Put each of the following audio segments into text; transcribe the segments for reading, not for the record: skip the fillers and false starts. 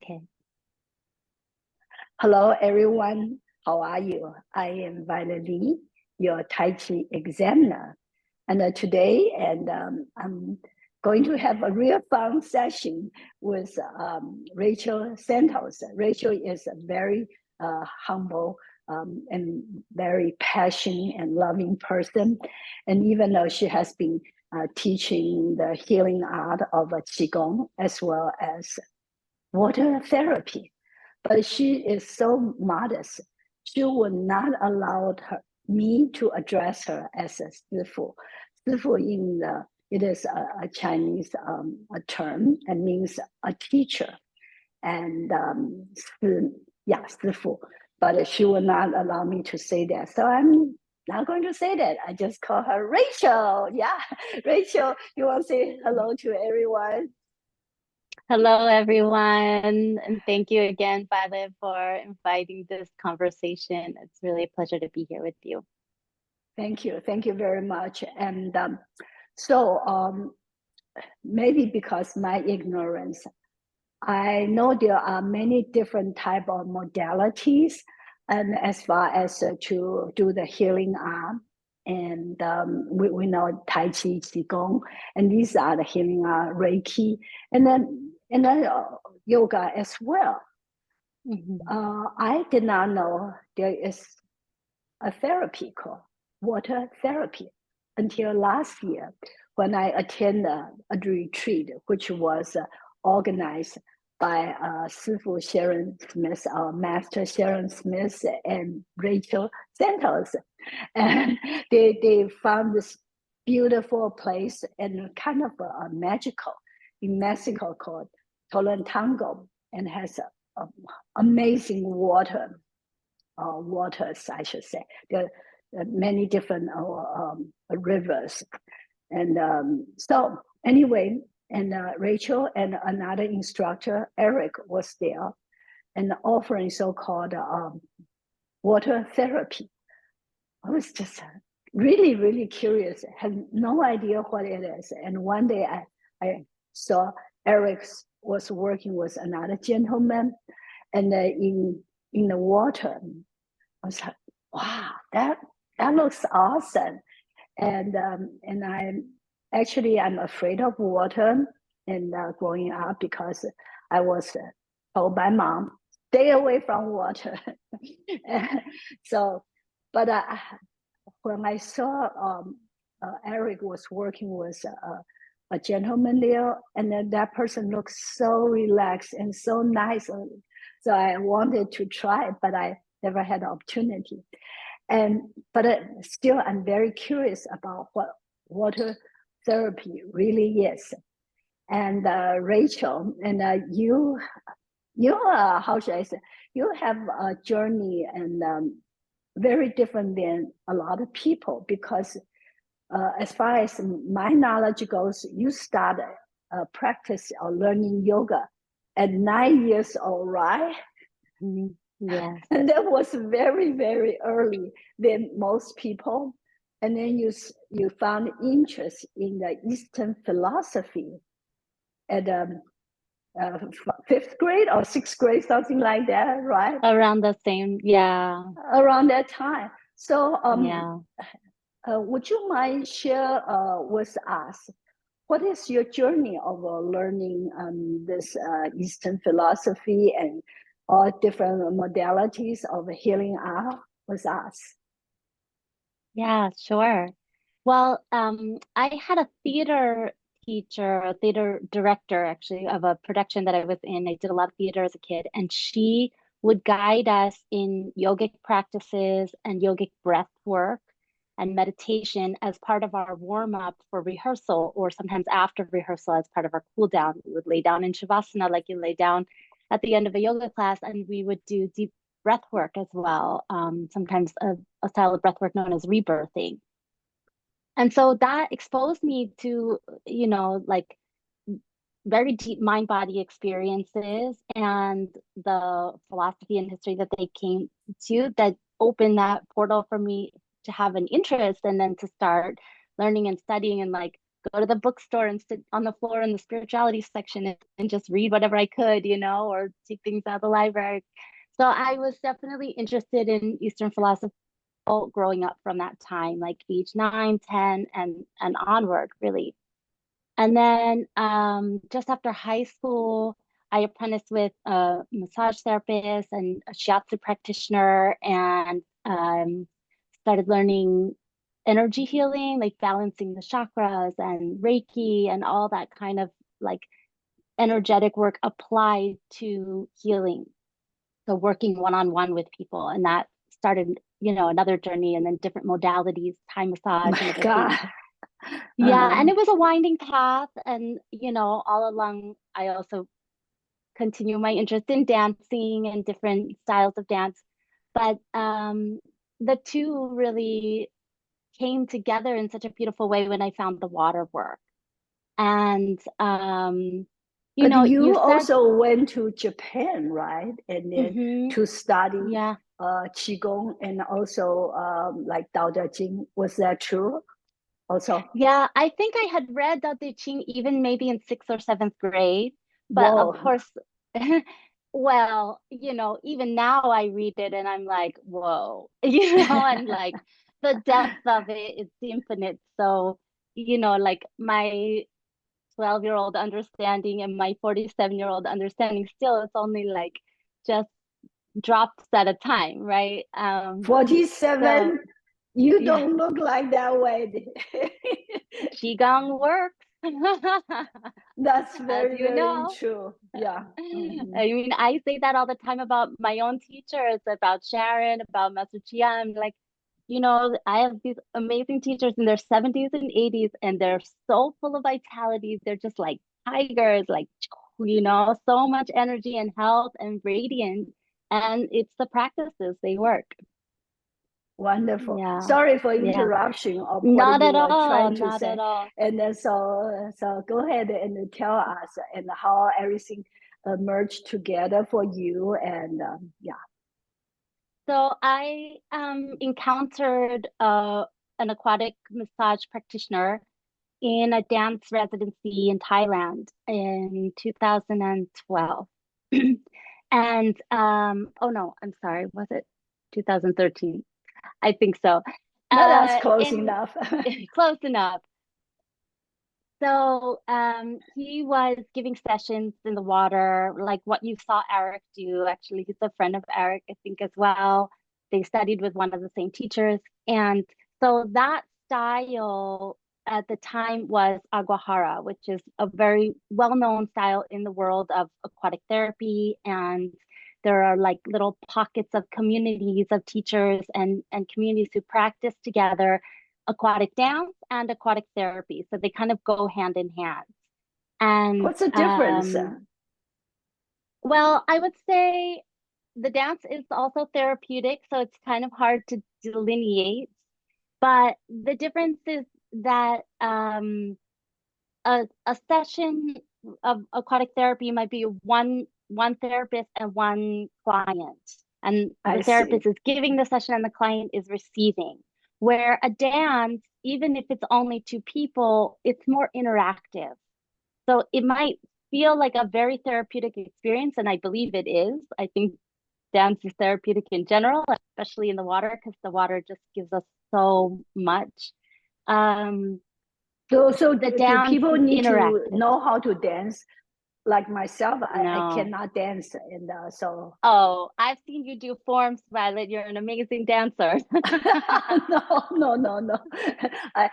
Okay. Hello, everyone. How are you? I am Valerie, your Tai Chi examiner. And today, I'm going to have a real fun session with Rachel Santos. Rachel is a very humble and very passionate and loving person. And even though she has been teaching the healing art of Qigong as well as water therapy, but she is so modest. She will not allow me to address her as a 师父. 师父 it is a Chinese a term and means a teacher, and 师父. But she will not allow me to say that, so I'm not going to say that. I just call her Rachel. Yeah, Rachel, you want to say hello to everyone? Hello, everyone. And thank you again, Violet, for inviting this conversation. It's really a pleasure to be here with you. Thank you. Thank you very much. And so maybe because my ignorance, I know there are many different type of modalities, and as far as to do the healing art, and we know Tai Chi, Qigong, and these are the healing art, Reiki, and then yoga as well. I did not know there is a therapy called water therapy until last year when I attended a retreat, which was organized by Sifu Sharon Smith, Master Sharon Smith, and Rachel Santos. And they found this beautiful place and kind of magical in Mexico called Tolantango, and has amazing waters, I should say. There are many different rivers. And so anyway, and Rachel and another instructor, Eric, was there and offering so-called water therapy. I was just really, really curious, had no idea what it is. And one day I saw Eric was working with another gentleman, and in the water. I was like, wow, that looks awesome. And I'm afraid of water, and growing up, because I was told by mom, stay away from water. So, but when I saw Eric was working with a gentleman there, and then that person looked so relaxed and so nice, so I wanted to try, but I never had the opportunity. But still, I'm very curious about what water therapy really is. And Rachel, and you how should I say? You have a journey and very different than a lot of people, because as far as my knowledge goes, you started practice or learning yoga at 9 years old, right? Yes. And that was very, very early than most people. And then you found interest in the Eastern philosophy at 5th grade or 6th grade, something like that, right? Around the same, yeah. Around that time. So yeah. Would you mind share with us, what is your journey of learning this Eastern philosophy and all different modalities of healing art with us? Yeah, sure. Well, I had a theater teacher, a theater director, actually, of a production that I was in. I did a lot of theater as a kid, and she would guide us in yogic practices and yogic breath work and meditation as part of our warm up for rehearsal, or sometimes after rehearsal as part of our cool down. We would lay down in Shavasana like you lay down at the end of a yoga class, and we would do deep breath work as well, sometimes a style of breath work known as rebirthing. And so that exposed me to, like very deep mind body experiences and the philosophy and history that they came to, that opened that portal for me to have an interest, and then to start learning and studying and like go to the bookstore and sit on the floor in the spirituality section and just read whatever I could, or take things out of the library. So I was definitely interested in Eastern philosophy growing up from that time, like age 9, 10, and onward, really. And then just after high school, I apprenticed with a massage therapist and a shiatsu practitioner, and started learning energy healing, like balancing the chakras and Reiki and all that kind of like energetic work applied to healing. So working one-on-one with people, and that started, another journey, and then different modalities, Thai massage and My other things. God. Yeah, and it was a winding path. And, all along, I also continue my interest in dancing and different styles of dance. But the two really came together in such a beautiful way when I found the water work. And, But you you said, also went to Japan, right? And then mm-hmm, to study yeah. Qigong and also like Dao De Jing. Was that true? Also, Yeah, I think I had read Dao De Ching even maybe in sixth or seventh grade. But of whoa. course, well, even now I read it and I'm like, whoa, and like the depth of it is infinite. So, like my 12-year-old understanding and my 47-year-old understanding still, it's only like just drops at a time, right? So 47, you yeah, don't look like that way. Qigong works. That's As very, you very know. true. Yeah. I mean, I say that all the time about my own teachers, about Sharon, about Master Chia. I'm like, I have these amazing teachers in their 70s and 80s, and they're so full of vitality. They're just like tigers, like, so much energy and health and radiance. And it's the practices, they work. Wonderful. Yeah. Sorry for Yeah. interruption of what Not you at were all. trying to Not at say. all. And then so go ahead and tell us and how everything merged together for you. And yeah, So I encountered an aquatic massage practitioner in a dance residency in Thailand in 2012. And oh no, I'm sorry, was it 2013? I think so. no, that's close In enough. close enough. So he was giving sessions in the water, like what you saw Eric do. Actually, he's a friend of Eric, I think, as well. They studied with one of the same teachers. And so that style at the time was aguahara, which is a very well-known style in the world of aquatic therapy. And there are like little pockets of communities of teachers and communities who practice together aquatic dance and aquatic therapy. So they kind of go hand in hand. And What's the difference? well, I would say the dance is also therapeutic, so it's kind of hard to delineate. But the difference is that a session of aquatic therapy might be one therapist and one client, and I the see. therapist is giving the session and the client is receiving. Where a dance, even if it's only two people, it's more interactive. So it might feel like a very therapeutic experience, and I believe it is. I think dance is therapeutic in general, especially in the water, because the water just gives us so much. Um, So the do dance people is need to interactive. know how to dance? Like myself, I No. cannot dance, and so Oh, I've seen you do forms, Violet. You're an amazing dancer. no. I,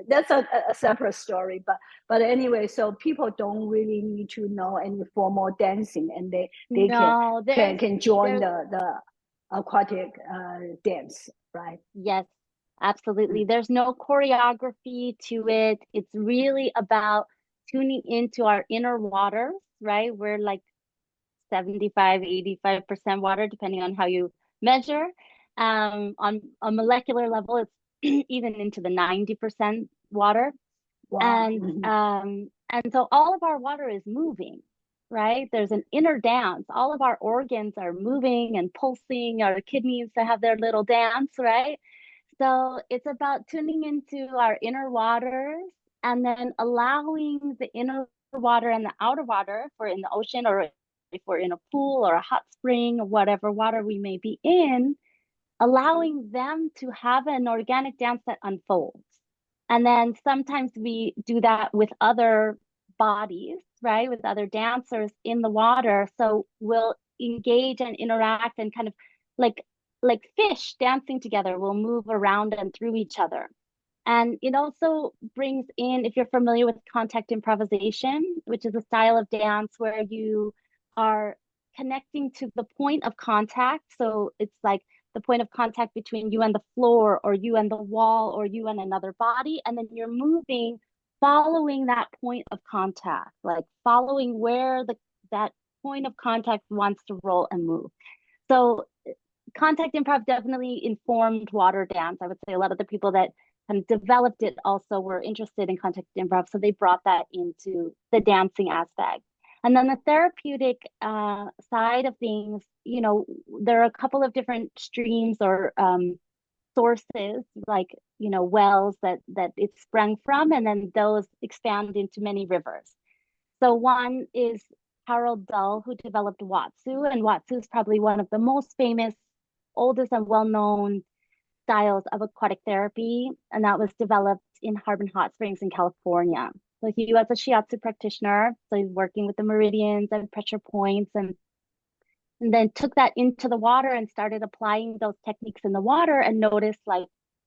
that's a separate story. But anyway, so people don't really need to know any formal dancing, and they No, can join there's the aquatic dance, right? yes, absolutely. There's no choreography to it. It's really about tuning into our inner waters, right? We're like 75, 85% water, depending on how you measure. On a molecular level, it's even into the 90% water. Wow. And so all of our water is moving, right? There's an inner dance. All of our organs are moving and pulsing. Our kidneys have their little dance, right? So it's about tuning into our inner waters and then allowing the inner water and the outer water, if we're in the ocean or if we're in a pool or a hot spring or whatever water we may be in, allowing them to have an organic dance that unfolds. And then sometimes we do that with other bodies, right? With other dancers in the water. So we'll engage and interact and kind of like like fish dancing together. We'll move around and through each other. And it also brings in, if you're familiar with contact improvisation, which is a style of dance where you are connecting to the point of contact. So it's like the point of contact between you and the floor, or you and the wall, or you and another body. And then you're moving, following that point of contact, like following where that point of contact wants to roll and move. So contact improv definitely informed water dance. I would say a lot of the people that kind of developed it also were interested in contact improv. So they brought that into the dancing aspect. And then the therapeutic side of things, there are a couple of different streams or sources, like, wells that it sprung from, and then those expand into many rivers. So one is Harold Dull, who developed Watsu, and Watsu is probably one of the most famous, oldest, and well-known styles of aquatic therapy, and that was developed in Harbin Hot Springs in California. So he was a shiatsu practitioner, so he's working with the meridians and pressure points, and then took that into the water and started applying those techniques in the water and noticed, like,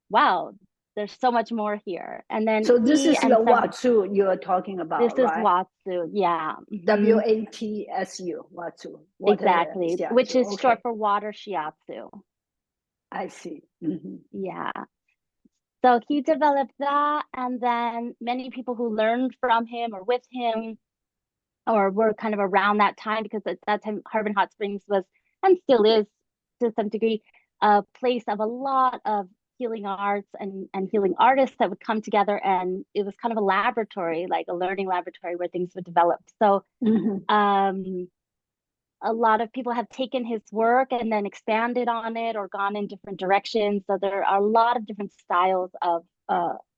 wow, there's so much more here. And then So this he is the and several, Watsu you are talking this about, is right? Watsu, yeah. WATSU, Watsu, water Exactly, which shiatsu. is Okay, short for water shiatsu. I see. Mm-hmm. Yeah. So he developed that, and then many people who learned from him or with him or were kind of around that time, because at that time Harbin Hot Springs was, and still is to some degree, a place of a lot of healing arts and healing artists that would come together, and it was kind of a laboratory, like a learning laboratory where things would develop. So Mm-hmm. a lot of people have taken his work and then expanded on it or gone in different directions. So there are a lot of different styles of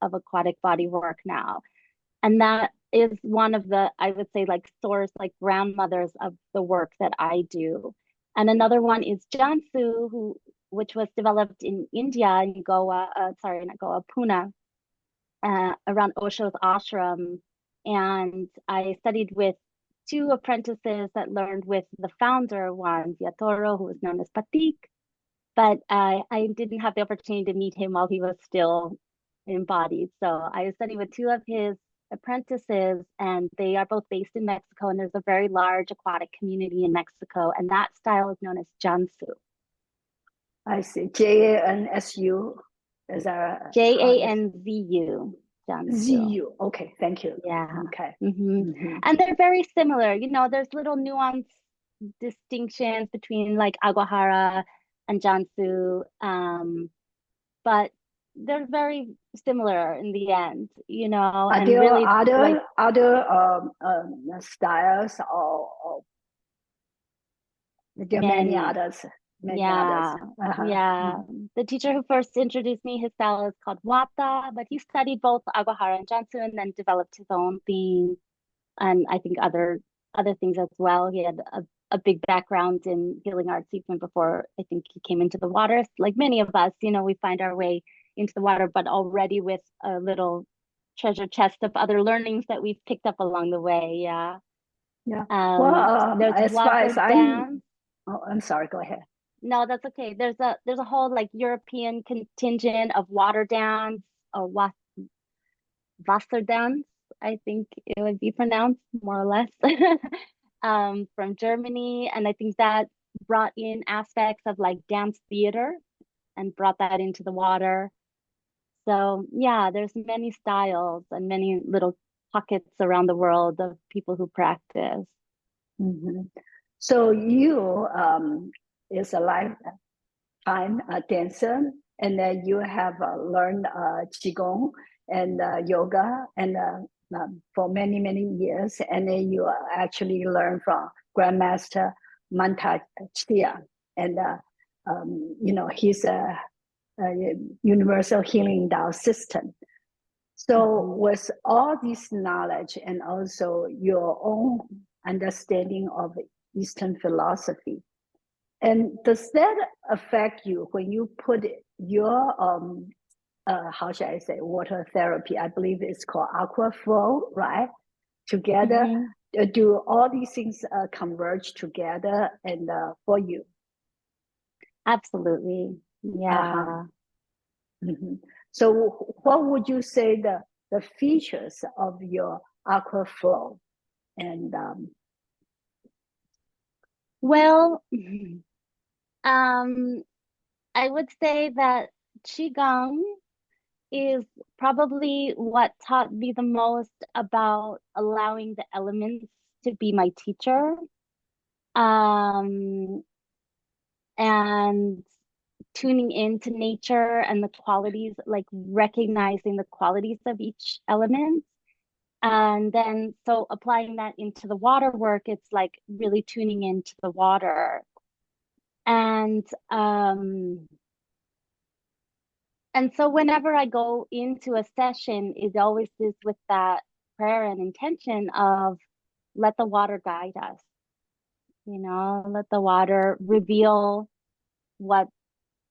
aquatic body work now. And that is one of the, I would say, like source, like grandmothers of the work that I do. And another one is Jansu, which was developed in India, in Goa, sorry, not Goa, Pune, around Osho's ashram. And I studied with two apprentices that learned with the founder, one, Viatoro, who was known as Patik. But I didn't have the opportunity to meet him while he was still embodied. So I studied with two of his apprentices, and they are both based in Mexico. And there's a very large aquatic community in Mexico. And that style is known as Jansu. I see. JANSU, is that how it is? Janzu, Jansu. ZU. Okay, thank you. Yeah. Okay. Mm-hmm. And they're very similar. There's little nuance distinctions between like Aguahara and Jansu, but they're very similar in the end, Are and there really like other styles, or there are many many. others? Many others. Yeah. Uh-huh. Yeah. The teacher who first introduced me, his style is called Wata, but he studied both Aguahara and Jansu and then developed his own thing. And I think other things as well. He had a big background in healing arts even before I think he came into the water. Like many of us, we find our way into the water, but already with a little treasure chest of other learnings that we've picked up along the way. Yeah. Yeah. Well, There's as far water as dance. I'm sorry, go ahead. No, that's okay. There's a whole like European contingent of water dance or Wasser dance, I think it would be pronounced more or less, from Germany. And I think that brought in aspects of like dance theater and brought that into the water. So yeah, there's many styles and many little pockets around the world of people who practice. Mm-hmm. So you is a lifetime dancer, and then you have learned Qigong and yoga, and for many, many years, and then you actually learn from Grandmaster Manta Chia, and he's a universal healing Tao system. So Mhm. with all this knowledge and also your own understanding of Eastern philosophy, and does that affect you when you put your how should I say, water therapy? I believe it's called Aqua Flow, right? Together, Mhm. do all these things converge together and for you? Absolutely. Uh-huh. Yeah. Mhm. So what would you say the features of your Aqua Flow? And Well, um, I would say that Qigong is probably what taught me the most about allowing the elements to be my teacher. Um, and tuning into nature and the qualities, like recognizing the qualities of each element. And then, so applying that into the water work, it's like really tuning into the water. And and so whenever I go into a session, it always is with that prayer and intention of let the water guide us, let the water reveal what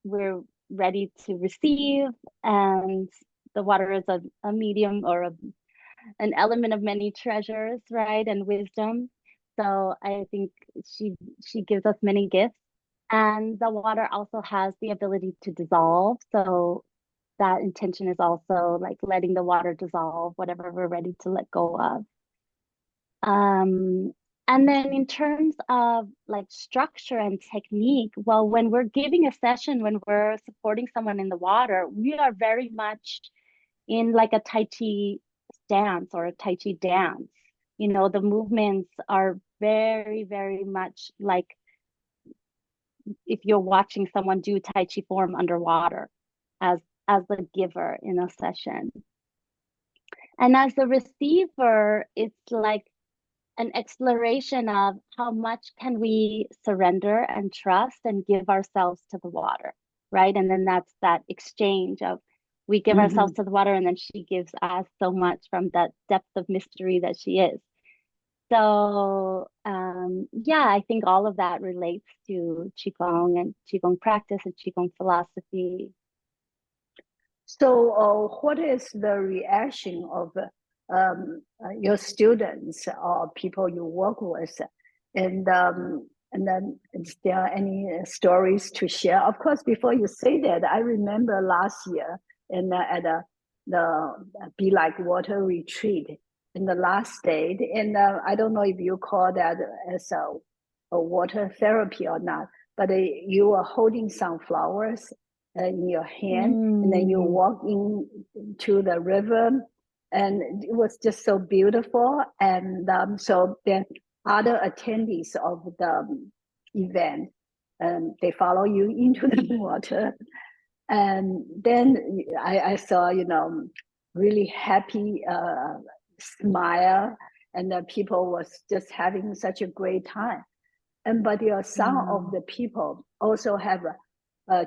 we're ready to receive. And the water is a medium or an element of many treasures, right? And wisdom. So I think she she gives us many gifts. And the water also has the ability to dissolve. So that intention is also like letting the water dissolve whatever we're ready to let go of. Um, and then in terms of like structure and technique, well, when we're giving a session, when we're supporting someone in the water, we are very much in like a Tai Chi stance or a Tai Chi dance. The movements are very, very much like if you're watching someone do Tai Chi form underwater as as the giver in a session. And as the receiver, it's like an exploration of how much can we surrender and trust and give ourselves to the water, right? And then that's that exchange of we give ourselves mhm. to the water and then she gives us so much from that depth of mystery that she is. So yeah, I think all of that relates to Qigong and Qigong practice and Qigong philosophy. So, what is the reaction of your students or people you work with? And then, is there any stories to share? Of course, before you say that, I remember last year at the Be Like Water retreat in the last day, and I don't know if you call that as a water therapy or not, but you were holding some flowers in your hand, and then you Mm, walk into the river, and it was just so beautiful. And so then other attendees of the event, they follow you into the water, and then I saw really happy smile, and the people was just having such a great time. And but some of mm, the people also have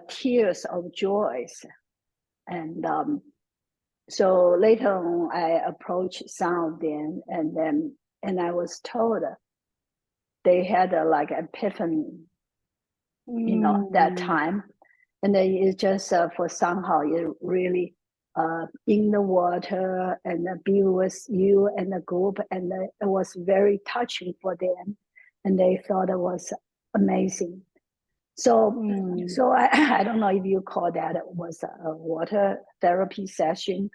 tears of joys. And so later on, I approached some of them, and I was told they had a like epiphany, that mm, time. And then it just for somehow it really in the water and be with you and the group, and it was very touching for them, and they thought it was amazing. So, mm. so I don't know if you call that was a water therapy session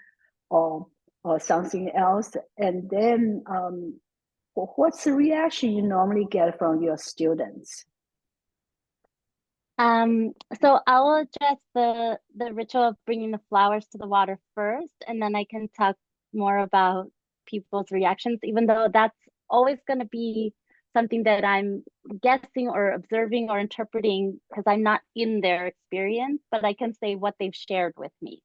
or or something else. And then, what's the reaction you normally get from your students? Um, so I'll address the ritual of bringing the flowers to the water first, and then I can talk more about people's reactions, even though that's always going to be something that I'm guessing or observing or interpreting because I'm not in their experience, but I can say what they've shared with me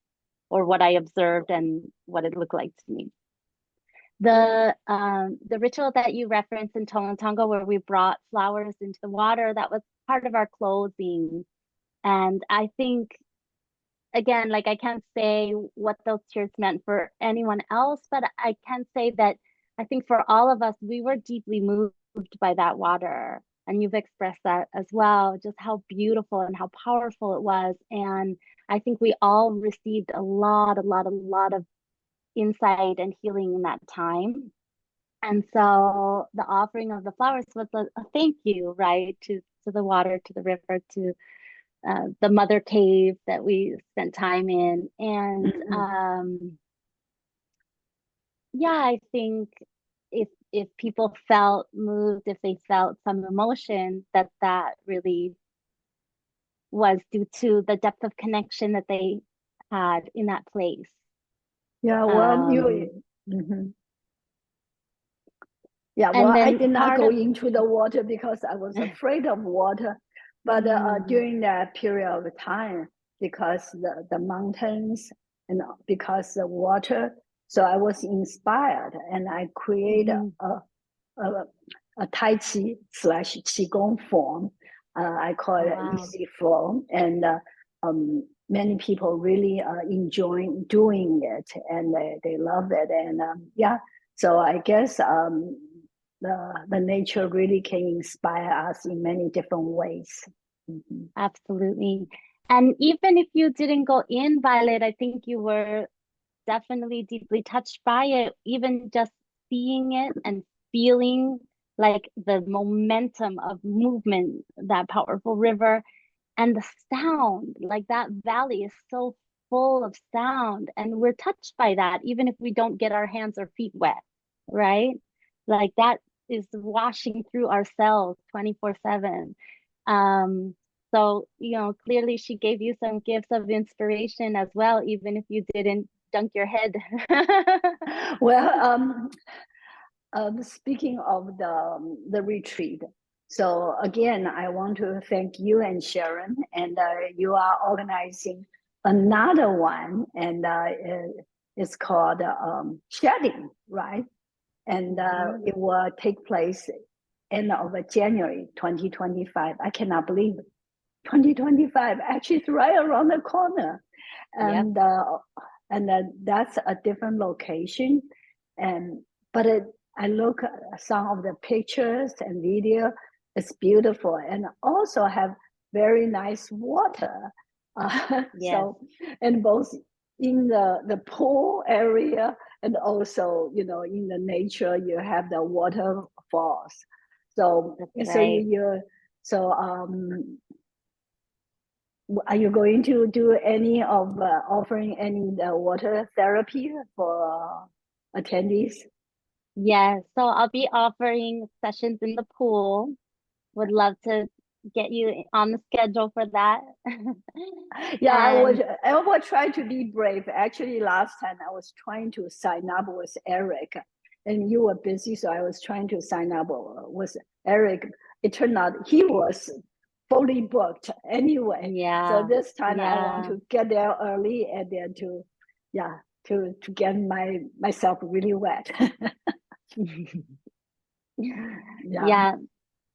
or what I observed and what it looked like to me. The ritual that you referenced in Tonga, where we brought flowers into the water, that was part of our clothing. And I think again, like I can't say what those tears meant for anyone else, but I can say that I think for all of us, we were deeply moved by that water. And you've expressed that as well, just how beautiful and how powerful it was. And I think we all received a lot of insight and healing in that time. And so the offering of the flowers was a thank you, right, to the water, to the river, to the mother cave that we spent time in. And yeah, I think if people felt moved, if they felt some emotion, that really was due to the depth of connection that they had in that place. Yeah, well, you. Mhm. Yeah, well, And I then did not part go of into the water because I was afraid of water. But mm, during that period of time, because the mountains and because the water, so I was inspired and I created mhm. a, a Tai Chi slash Qigong form. I call Oh, it wow. easy flow. And many people really enjoy doing it and they love it. And yeah, so I guess the nature really can inspire us in many different ways. Mm-hmm. Absolutely. And even if you didn't go in, Violet, I think you were definitely deeply touched by it, even just seeing it and feeling like the momentum of movement, that powerful river and the sound, like that valley is so full of sound. And we're touched by that, even if we don't get our hands or feet wet, right? Like that is washing through our cells 24/7. So, clearly she gave you some gifts of inspiration as well, even if you didn't dunk your head. Well, speaking of the retreat, so again, I want to thank you and Sharon, and you are organizing another one, and it's called Shedding, right? And Mhm. it will take place end of January 2025. I cannot believe it. 2025 actually is right around the corner, Yep. and that's a different location, and but I look at some of the pictures and video. It's beautiful, and also have very nice water. Yes. So, and both in the pool area and also in the nature you have the waterfalls. So That's so right. you so are you going to do any of offering any water therapy for attendees? Yes. So I'll be offering sessions in the pool. Would love to get you on the schedule for that. Yeah, And I will try to be brave. Actually, last time I was trying to sign up with Eric, and you were busy, so I was trying to sign up with Eric. It turned out he was fully booked anyway. So yeah, this time I want yeah. to get there early and then yeah, to get myself really wet. Yeah. Yeah,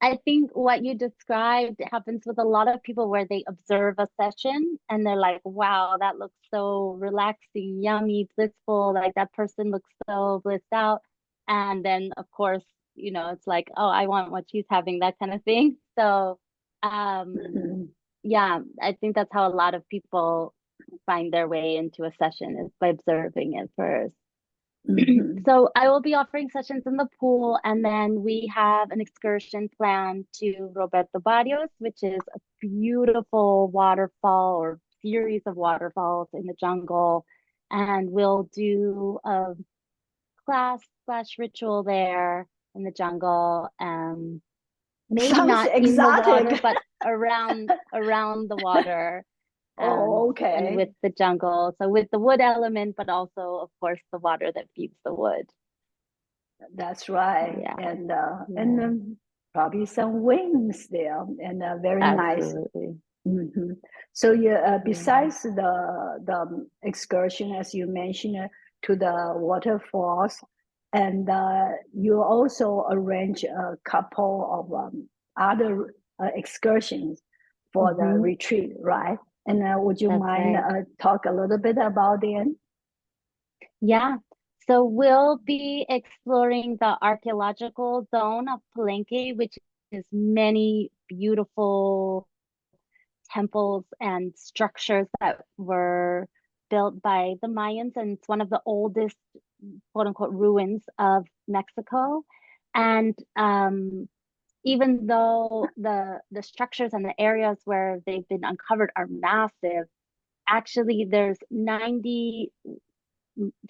I think what you described happens with a lot of people where they observe a session and they're like, wow, that looks so relaxing, yummy, blissful. Like that person looks so blissed out. And then, of course, it's like, oh, I want what she's having, that kind of thing. So, Mhm. yeah, I think that's how a lot of people find their way into a session is by observing it first. Mhm. So I will be offering sessions in the pool, and then we have an excursion planned to Roberto Barrios, which is a beautiful waterfall or series of waterfalls in the jungle. And we'll do a class slash ritual there in the jungle. Maybe Sounds not in the water, exotic. but around the water, Oh, and okay. with the jungle. So with the wood element, but also, of course, the water that feeds the wood. That's right. Yeah, And yeah, probably some wings there and very nice. absolutely. Hmm. So Yeah. besides the excursion, as you mentioned, to the waterfalls, and you also arrange a couple of other excursions for the Hmm. retreat, right? And would you That's mind right. talk a little bit about it? Yeah. So we'll be exploring the archaeological zone of Palenque, which is many beautiful temples and structures that were built by the Mayans, and it's one of the oldest quote unquote ruins of Mexico. And even though the structures and the areas where they've been uncovered are massive, actually there's 90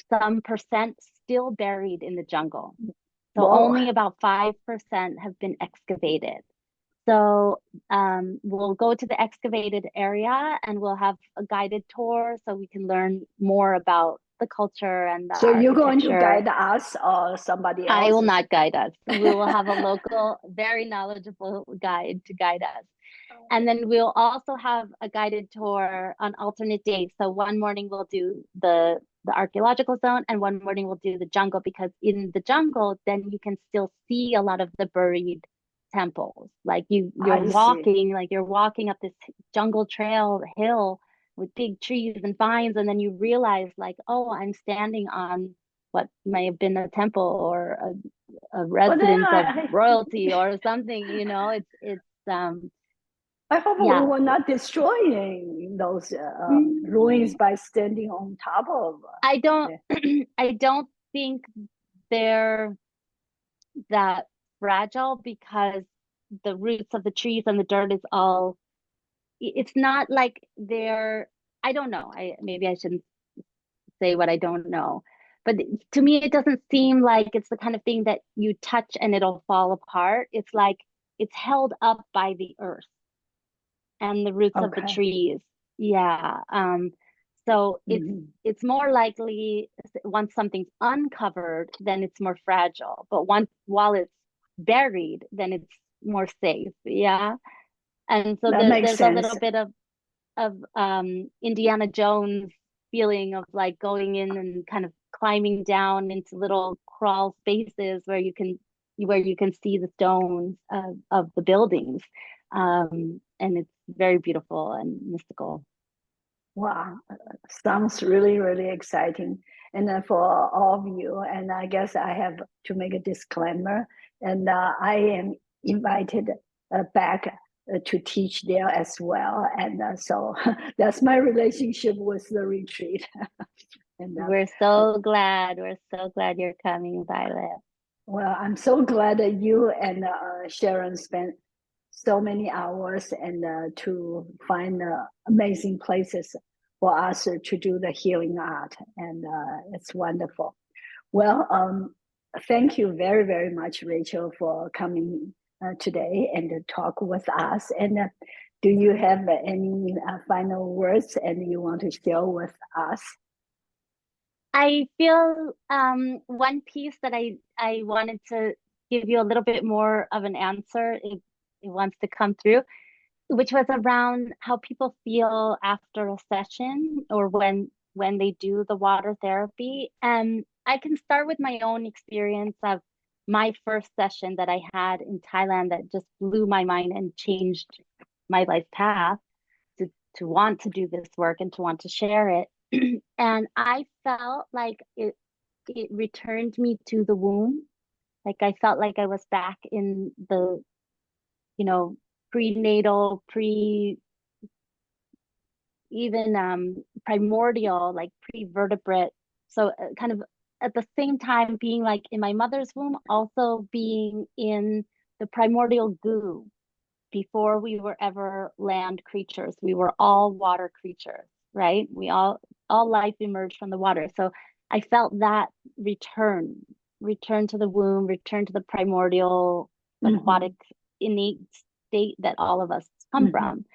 some percent still buried in the jungle. So Whoa. only about 5% have been excavated. So we'll go to the excavated area and we'll have a guided tour so we can learn more about the culture and the So you're going to architecture. guide us or somebody I else? will not guide us. We will have a local, very knowledgeable guide to guide us. And then we'll also have a guided tour on alternate days. So one morning we'll do the archaeological zone and one morning we'll do the jungle, because in the jungle then you can still see a lot of the buried temples. Like I see. you're walking up this jungle trail hill with big trees and vines, and then you realize like, oh, I'm standing on what may have been a temple or a But then residence of royalty or something, it's I hope we yeah. were not destroying those ruins Mm, by standing on top of I don't it. I don't think they're that fragile, because the roots of the trees and the dirt is all, it's not like they're, I don't know. I maybe I shouldn't say what I don't know. But to me it doesn't seem like it's the kind of thing that you touch and it'll fall apart. It's like it's held up by the earth and the roots of the Okay. trees. Yeah. So Mhm. it's more likely once something's uncovered, then it's more fragile. But once while it's buried, then it's more safe. Yeah. And so That makes there's a sense. little bit of Indiana Jones feeling of like going in and kind of climbing down into little crawl spaces where you can see the stones of the buildings. And it's very beautiful and mystical. Wow, sounds really, really exciting. And then for all of you, and I guess I have to make a disclaimer, and I am invited back to teach there as well. And so that's my relationship with the retreat. And We're so glad you're coming, Violet. well, I'm so glad that you and Sharon spent so many hours and to find amazing places for us to do the healing art, and it's wonderful. Well, thank you very, very much, Rachel, for coming today and to talk with us. And do you have any final words and you want to share with us? I feel one piece that I wanted to give you a little bit more of an answer. It wants to come through, which was around how people feel after a session or when they do the water therapy. And I can start with my own experience of my first session that I had in Thailand that just blew my mind and changed my life path to want to do this work and to want to share it. And I felt like it returned me to the womb. Like I felt like I was back in the, you know, prenatal, pre even primordial, like pre-vertebrate. So kind of at the same time being like in my mother's womb, also being in the primordial goo before we were ever land creatures. We were all water creatures, right? All life emerged from the water. So I felt that return to the womb, return to the primordial aquatic Mm-hmm. innate state that all of us come Mm-hmm. from.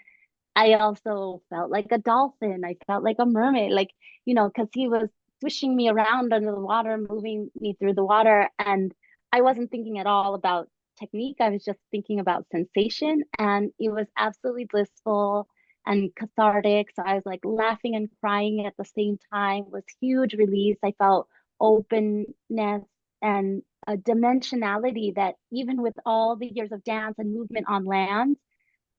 I also felt like a dolphin. I felt like a mermaid, like, because he was swishing me around under the water, moving me through the water. And I wasn't thinking at all about technique. I was just thinking about sensation. And it was absolutely blissful and cathartic. So I was like laughing and crying at the same time. It was huge release. I felt openness and a dimensionality that even with all the years of dance and movement on land,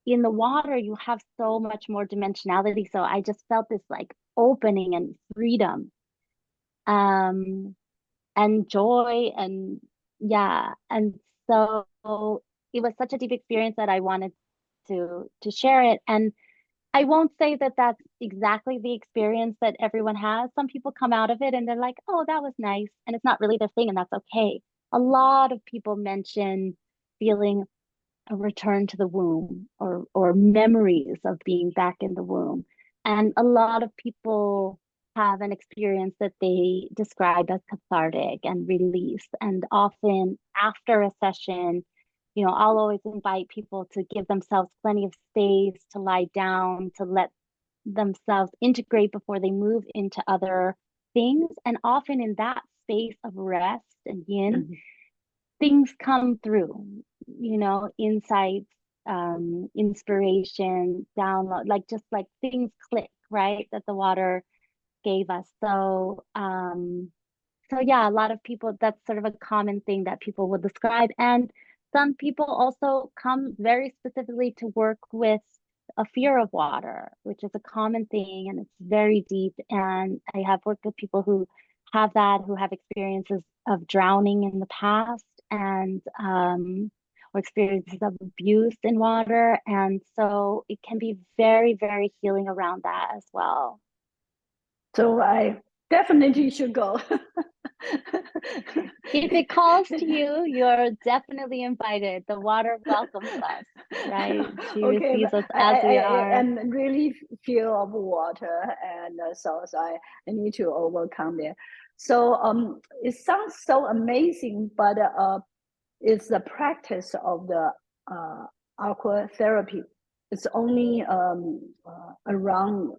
in the water, you have so much more dimensionality. So I just felt this like opening and freedom, um, and joy, and yeah. And so it was such a deep experience that I wanted to share it. And I won't say that that's exactly the experience that everyone has. Some people come out of it and they're like, oh, that was nice. And it's not really their thing, and that's okay. A lot of people mention feeling a return to the womb, or memories of being back in the womb. And a lot of people have an experience that they describe as cathartic and release. And often after a session, I'll always invite people to give themselves plenty of space to lie down, to let themselves integrate before they move into other things. And often in that space of rest and yin, Mhm. things come through, insights, inspiration, download, like just like things click, right? That the water gave us. So yeah, a lot of people, that's sort of a common thing that people will describe. And some people also come very specifically to work with a fear of water, which is a common thing, and it's very deep. And I have worked with people who have that, who have experiences of drowning in the past, and or experiences of abuse in water. And so it can be very, very healing around that as well. So I definitely should go. If it calls to you, you're definitely invited. The water welcomes us, right? She Okay, receives but us I, as I, we I are. am really fear of water, and so I need to overcome it. So it sounds so amazing, but it's the practice of the aqua therapy. It's only around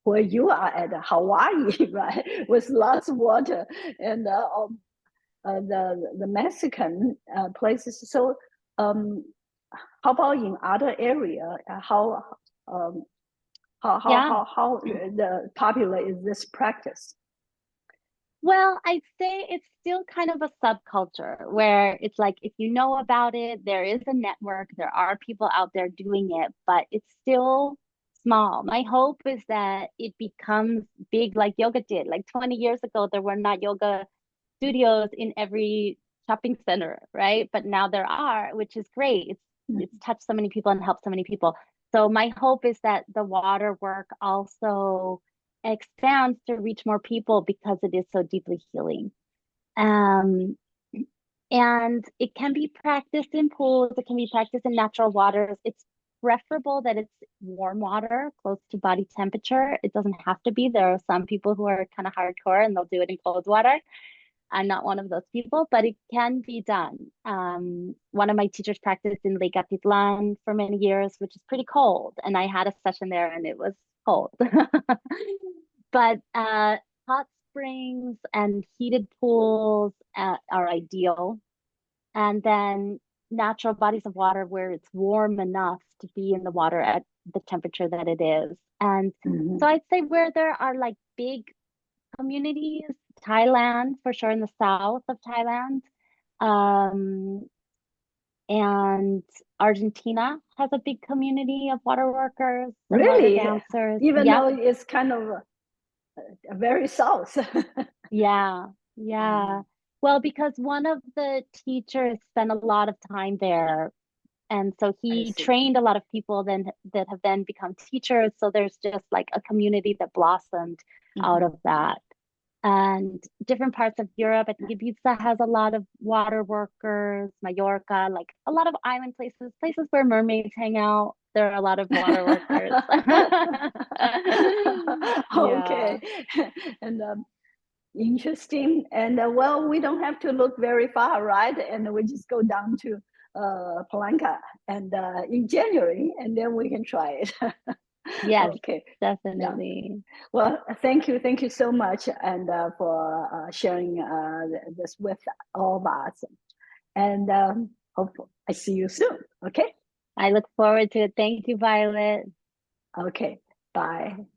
where you are at Hawaii, right, with lots of water, and the Mexican places. So, um, how about in other area? Um, Yeah. how the popular is this practice? Well, I'd say it's still kind of a subculture where it's like if you know about it, there is a network, there are people out there doing it, but it's still small. My hope is that it becomes big like yoga did. Like 20 years ago, there were not yoga studios in every shopping center, right? But now there are, which is great. It's touched so many people and helped so many people. So my hope is that the water work also expands to reach more people because it is so deeply healing. Um, and it can be practiced in pools, it can be practiced in natural waters. It's preferable that it's warm water, close to body temperature. It doesn't have to be. There are some people who are kind of hardcore and they'll do it in cold water. I'm not one of those people, but it can be done. One of my teachers practiced in Lake Atitlan for many years, which is pretty cold. And I had a session there and it was cold. But hot springs and heated pools are ideal. And then natural bodies of water where it's warm enough to be in the water at the temperature that it is. And Mhm. so I'd say where there are like big communities, Thailand for sure, in the south of Thailand. Um, and Argentina has a big community of water workers and water Really, dancers. even Yep. though it's kind of very south. Yeah. Yeah. Well, because one of the teachers spent a lot of time there. And so I he see. trained a lot of people then that have then become teachers. So there's just like a community that blossomed out Mhm. of that. And different parts of Europe. I think Ibiza has a lot of water workers, Mallorca, like a lot of island places, places where mermaids hang out. There are a lot of water workers. Yeah. Okay, and interesting. And well, we don't have to look very far, right? And we just go down to Palanca and in January, and then we can try it. Yes, Okay, yeah. definitely. Well, thank you so much, and for sharing this with all of us. And hope I see you soon. Okay. I look forward to it. Thank you, Violet. Okay. Bye.